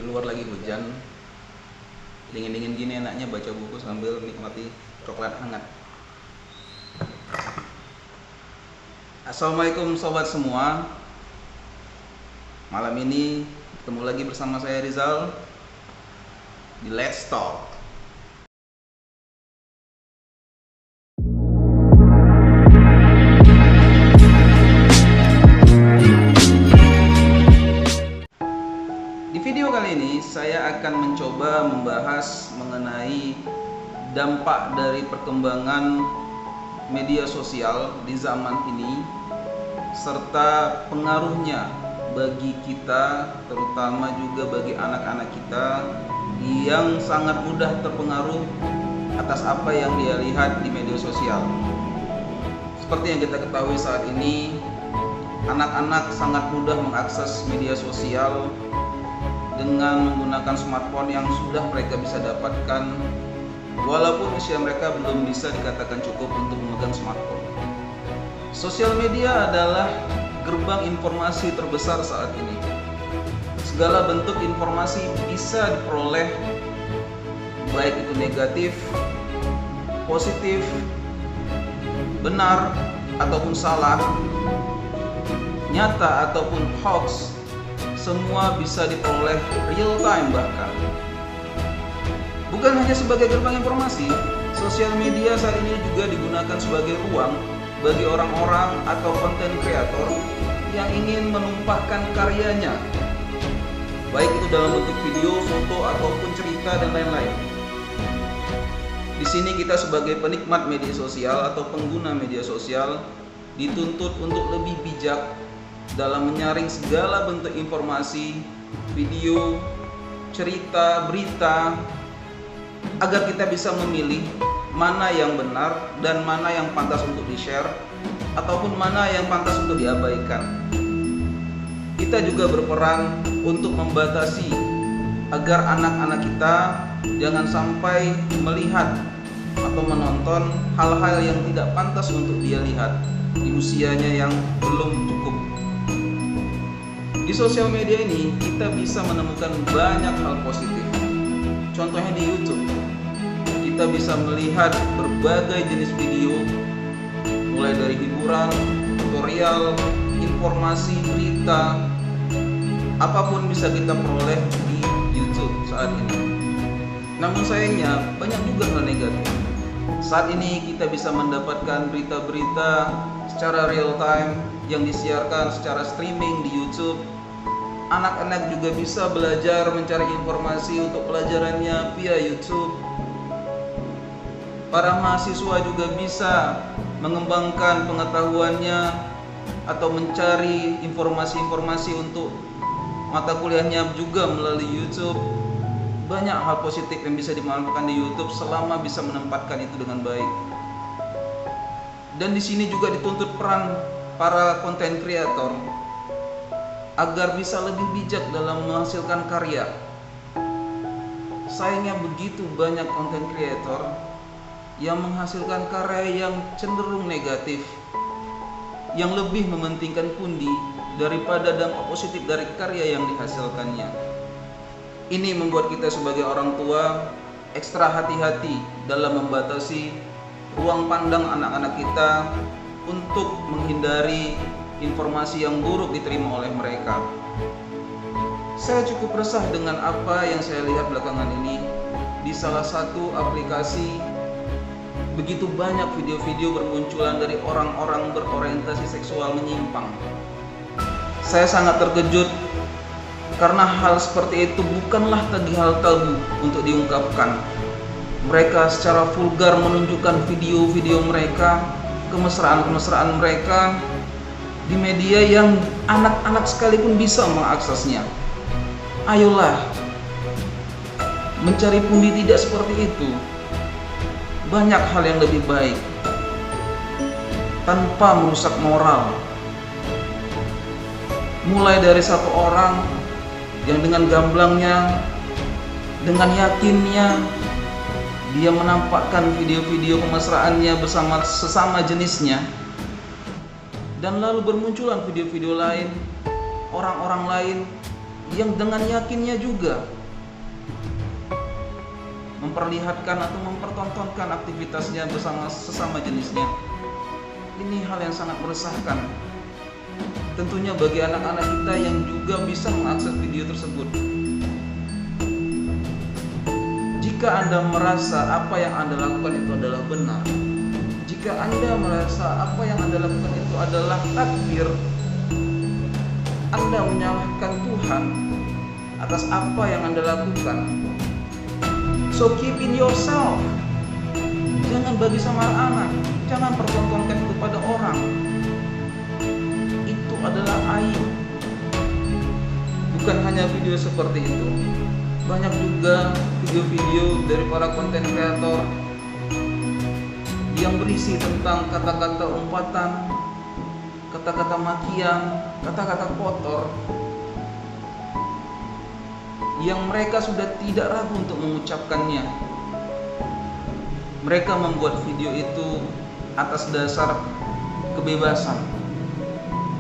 Di luar lagi hujan, dingin-dingin gini enaknya baca buku sambil nikmati coklat hangat. Assalamualaikum sobat semua. Malam ini ketemu lagi bersama saya Rizal di Let's Talk. Di video kali ini saya akan mencoba membahas mengenai dampak dari perkembangan media sosial di zaman ini serta pengaruhnya bagi kita, terutama juga bagi anak-anak kita yang sangat mudah terpengaruh atas apa yang dia lihat di media sosial. Seperti yang kita ketahui saat ini, anak-anak sangat mudah mengakses media sosial dengan menggunakan smartphone yang sudah mereka bisa dapatkan, walaupun usia mereka belum bisa dikatakan cukup untuk memegang smartphone. Sosial media adalah gerbang informasi terbesar saat ini. Segala bentuk informasi bisa diperoleh, baik itu negatif, positif, benar ataupun salah, nyata ataupun hoax, semua bisa diperoleh real time bahkan. Bukan hanya sebagai gerbang informasi, sosial media saat ini juga digunakan sebagai ruang bagi orang-orang atau konten kreator yang ingin menumpahkan karyanya, baik itu dalam bentuk video, foto, ataupun cerita dan lain-lain. Di sini kita sebagai penikmat media sosial atau pengguna media sosial dituntut untuk lebih bijak dalam menyaring segala bentuk informasi, video, cerita, berita, agar kita bisa memilih mana yang benar dan mana yang pantas untuk di-share ataupun mana yang pantas untuk diabaikan. Kita juga berperan untuk membatasi agar anak-anak kita jangan sampai melihat atau menonton hal-hal yang tidak pantas untuk dia lihat di usianya yang belum cukup. Di sosial media ini kita bisa menemukan banyak hal positif. Contohnya di YouTube, kita bisa melihat berbagai jenis video, mulai dari hiburan, tutorial, informasi, berita, apapun bisa kita peroleh di YouTube saat ini. Namun sayangnya banyak juga hal negatif. Saat ini kita bisa mendapatkan berita-berita secara real time yang disiarkan secara streaming di YouTube. Anak-anak juga bisa belajar mencari informasi untuk pelajarannya via YouTube. Para mahasiswa juga bisa mengembangkan pengetahuannya atau mencari informasi-informasi untuk mata kuliahnya juga melalui YouTube. Banyak hal positif yang bisa dimanfaatkan di YouTube selama bisa menempatkan itu dengan baik. Dan di sini juga dituntut peran para konten kreator agar bisa lebih bijak dalam menghasilkan karya. Sayangnya begitu banyak konten kreator yang menghasilkan karya yang cenderung negatif, yang lebih mementingkan pundi daripada dampak positif dari karya yang dihasilkannya. Ini membuat kita sebagai orang tua ekstra hati-hati dalam membatasi ruang pandang anak-anak kita untuk menghindari informasi yang buruk diterima oleh mereka. Saya cukup resah dengan apa yang saya lihat belakangan ini di salah satu aplikasi. Begitu banyak video-video bermunculan dari orang-orang berorientasi seksual menyimpang. Saya sangat terkejut karena hal seperti itu bukanlah tadi hal tabu untuk diungkapkan. Mereka secara vulgar menunjukkan video-video mereka, kemesraan-kemesraan mereka di media yang anak-anak sekalipun bisa mengaksesnya. Ayolah, mencari pundi tidak seperti itu. Banyak hal yang lebih baik tanpa merusak moral. Mulai dari satu orang yang dengan gamblangnya, dengan yakinnya dia menampakkan video-video kemesraannya bersama sesama jenisnya, dan lalu bermunculan video-video lain, orang-orang lain yang dengan yakinnya juga memperlihatkan atau mempertontonkan aktivitasnya bersama sesama jenisnya. Ini hal yang sangat meresahkan. Tentunya bagi anak-anak kita yang juga bisa mengakses video tersebut. Jika Anda merasa apa yang Anda lakukan itu adalah benar, jika Anda merasa apa yang Anda lakukan itu adalah takdir, Anda menyalahkan Tuhan atas apa yang Anda lakukan. So keep in yourself. Jangan bagi sama anak, jangan pertontonkan itu pada orang. Itu adalah aib. Bukan hanya video seperti itu, banyak juga video-video dari para konten kreator yang berisi tentang kata-kata umpatan, kata-kata makian, kata-kata kotor yang mereka sudah tidak ragu untuk mengucapkannya. Mereka membuat video itu atas dasar kebebasan,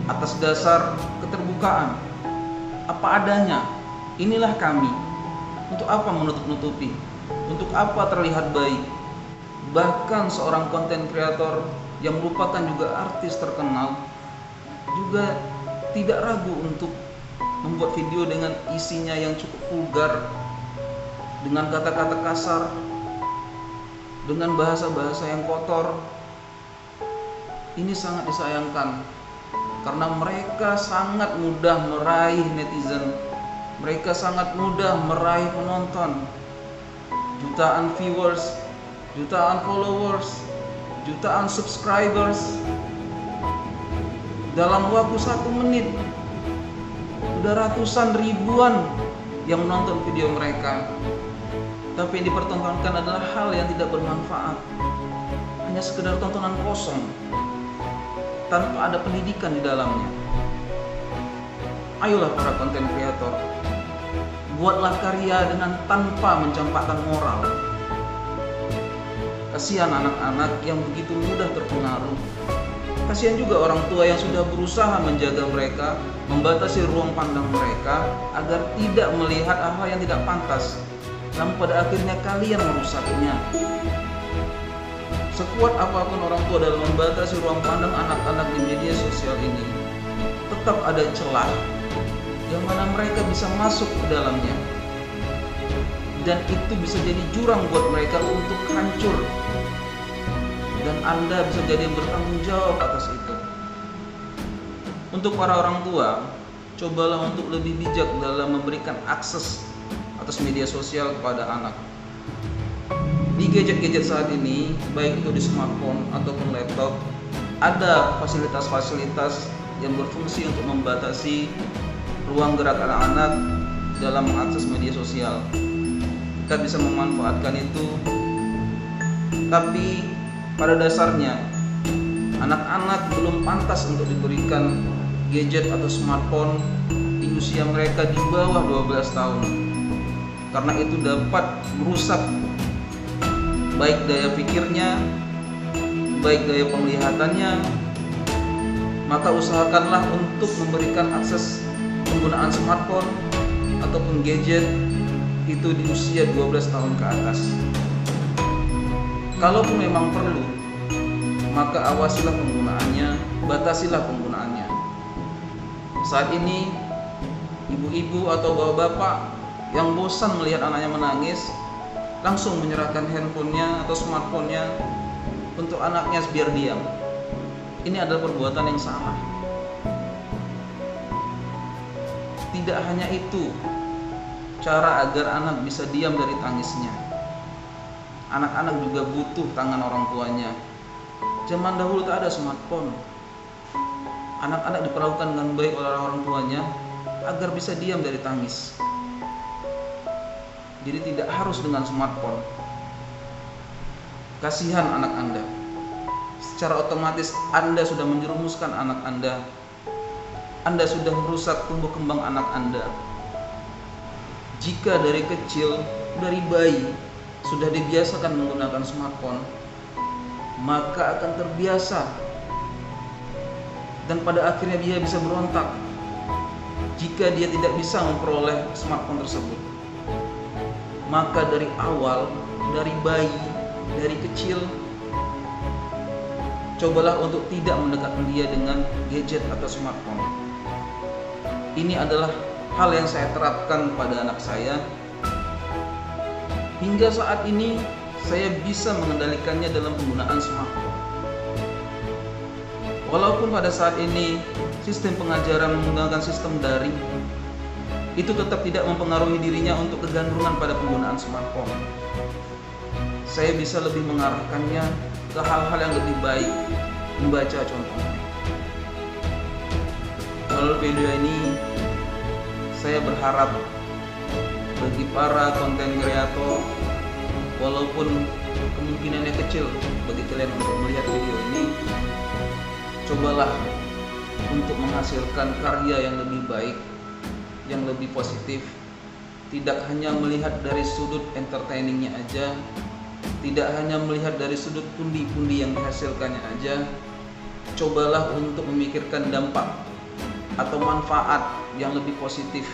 atas dasar keterbukaan, apa adanya. Inilah kami. Untuk apa menutup-nutupi? Untuk apa terlihat baik? Bahkan seorang konten kreator yang merupakan juga artis terkenal juga tidak ragu untuk membuat video dengan isinya yang cukup vulgar, dengan kata-kata kasar, dengan bahasa-bahasa yang kotor. Ini sangat disayangkan karena mereka sangat mudah meraih netizen, mereka sangat mudah meraih penonton, jutaan viewers, jutaan followers, jutaan subscribers. Dalam waktu 1 menit udah ratusan ribuan yang menonton video mereka. Tapi yang dipertontonkan adalah hal yang tidak bermanfaat, hanya sekedar tontonan kosong tanpa ada pendidikan di dalamnya. Ayolah para konten kreator, buatlah karya dengan tanpa mencampakkan moral. Kasihan anak-anak yang begitu mudah terpengaruh. Kasihan juga orang tua yang sudah berusaha menjaga mereka, membatasi ruang pandang mereka agar tidak melihat hal-hal yang tidak pantas. Namun pada akhirnya kalian merusaknya. Sekuat apapun orang tua dalam membatasi ruang pandang anak-anak di media sosial ini, tetap ada celah yang mana mereka bisa masuk ke dalamnya. Dan itu bisa jadi jurang buat mereka untuk hancur. Dan Anda bisa jadi yang bertanggung jawab atas itu. Untuk para orang tua, cobalah untuk lebih bijak dalam memberikan akses atas media sosial kepada anak. Di gadget-gadget saat ini, baik itu di smartphone ataupun laptop, ada fasilitas-fasilitas yang berfungsi untuk membatasi ruang gerak anak-anak dalam mengakses media sosial. Kita bisa memanfaatkan itu, tapi pada dasarnya anak-anak belum pantas untuk diberikan gadget atau smartphone di usia mereka di bawah 12 tahun. Karena itu dapat merusak baik daya pikirnya, baik daya penglihatannya. Maka usahakanlah untuk memberikan akses penggunaan smartphone ataupun gadget itu di usia 12 tahun ke atas. Kalaupun memang perlu, maka awasilah penggunaannya, batasilah penggunaannya. Saat ini, ibu-ibu atau bapak-bapak yang bosan melihat anaknya menangis, langsung menyerahkan handphonenya atau smartphone-nya untuk anaknya biar diam. Ini adalah perbuatan yang salah. Tidak hanya itu, cara agar anak bisa diam dari tangisnya. Anak-anak juga butuh tangan orang tuanya. Zaman dahulu tak ada smartphone. Anak-anak diperlakukan dengan baik oleh orang tuanya agar bisa diam dari tangis. Jadi tidak harus dengan smartphone. Kasihan anak Anda. Secara otomatis Anda sudah menjerumuskan anak Anda. Anda sudah merusak tumbuh kembang anak Anda. Jika dari kecil, dari bayi, sudah dibiasakan menggunakan smartphone, maka akan terbiasa. Dan pada akhirnya dia bisa berontak. jika dia tidak bisa memperoleh smartphone tersebut. Maka dari awal, dari bayi, dari kecil, cobalah untuk tidak mendekatkan dia dengan gadget atau smartphone. Ini adalah hal yang saya terapkan pada anak saya. Hingga saat ini saya bisa mengendalikannya dalam penggunaan smartphone. Walaupun pada saat ini sistem pengajaran menggunakan sistem daring, itu tetap tidak mempengaruhi dirinya untuk kegandrungan pada penggunaan smartphone. Saya bisa lebih mengarahkannya ke hal-hal yang lebih baik, membaca contohnya. Melalui video ini, saya berharap bagi para konten kreator, walaupun kemungkinannya kecil bagi kalian untuk melihat video ini, cobalah untuk menghasilkan karya yang lebih baik, yang lebih positif. Tidak hanya melihat dari sudut entertainingnya aja, tidak hanya melihat dari sudut pundi-pundi yang dihasilkannya aja. Cobalah untuk memikirkan dampak atau manfaat yang lebih positif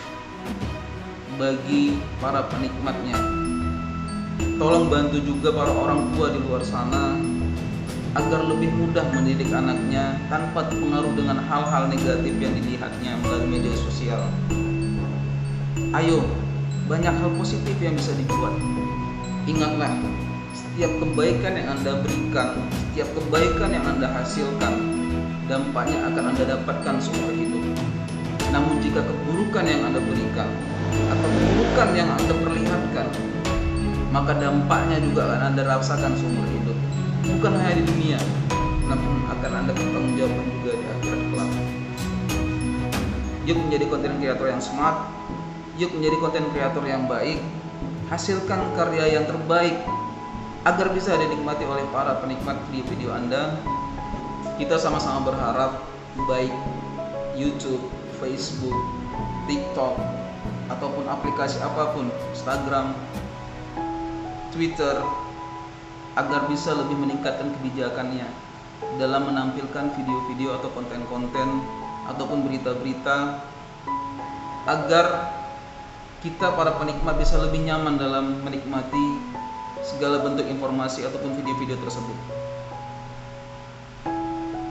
bagi para penikmatnya. Tolong bantu juga para orang tua di luar sana agar lebih mudah mendidik anaknya tanpa terpengaruh dengan hal-hal negatif yang dilihatnya melalui media sosial. Ayo, banyak hal positif yang bisa dibuat. Ingatlah, setiap kebaikan yang Anda berikan, setiap kebaikan yang Anda hasilkan, dampaknya akan Anda dapatkan seumur hidup. Namun jika keburukan yang Anda berikan atau keburukan yang Anda perlihatkan, maka dampaknya juga akan Anda rasakan seumur hidup. Bukan hanya di dunia, namun akan Anda bertanggung jawab juga di akhirat kelak. Yuk menjadi konten kreator yang smart, yuk menjadi konten kreator yang baik, hasilkan karya yang terbaik agar bisa dinikmati oleh para penikmat video Anda. Kita sama-sama berharap baik YouTube, Facebook, TikTok, ataupun aplikasi apapun, Instagram, Twitter, agar bisa lebih meningkatkan kebijakannya dalam menampilkan video-video atau konten-konten ataupun berita-berita, agar kita para penikmat bisa lebih nyaman dalam menikmati segala bentuk informasi ataupun video-video tersebut.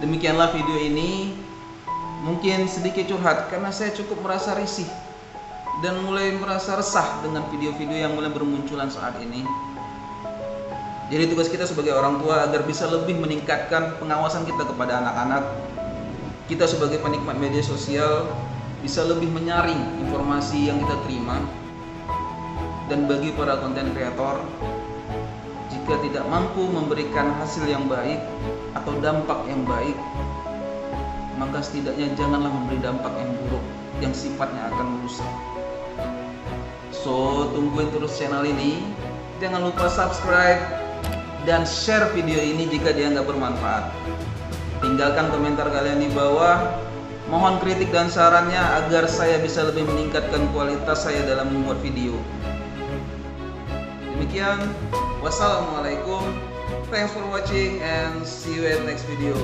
Demikianlah video ini, mungkin sedikit curhat karena saya cukup merasa risih dan mulai merasa resah dengan video-video yang mulai bermunculan saat ini. Jadi tugas kita sebagai orang tua agar bisa lebih meningkatkan pengawasan kita kepada anak-anak. Kita sebagai penikmat media sosial bisa lebih menyaring informasi yang kita terima. Dan bagi para konten kreator, jika tidak mampu memberikan hasil yang baik atau dampak yang baik, maka setidaknya janganlah memberi dampak yang buruk yang sifatnya akan merusak. So, tungguin terus channel ini. Jangan lupa subscribe dan share video ini jika dianggap bermanfaat. Tinggalkan komentar kalian di bawah. Mohon kritik dan sarannya agar saya bisa lebih meningkatkan kualitas saya dalam membuat video. Demikian, wassalamualaikum. Thanks for watching and see you in next video.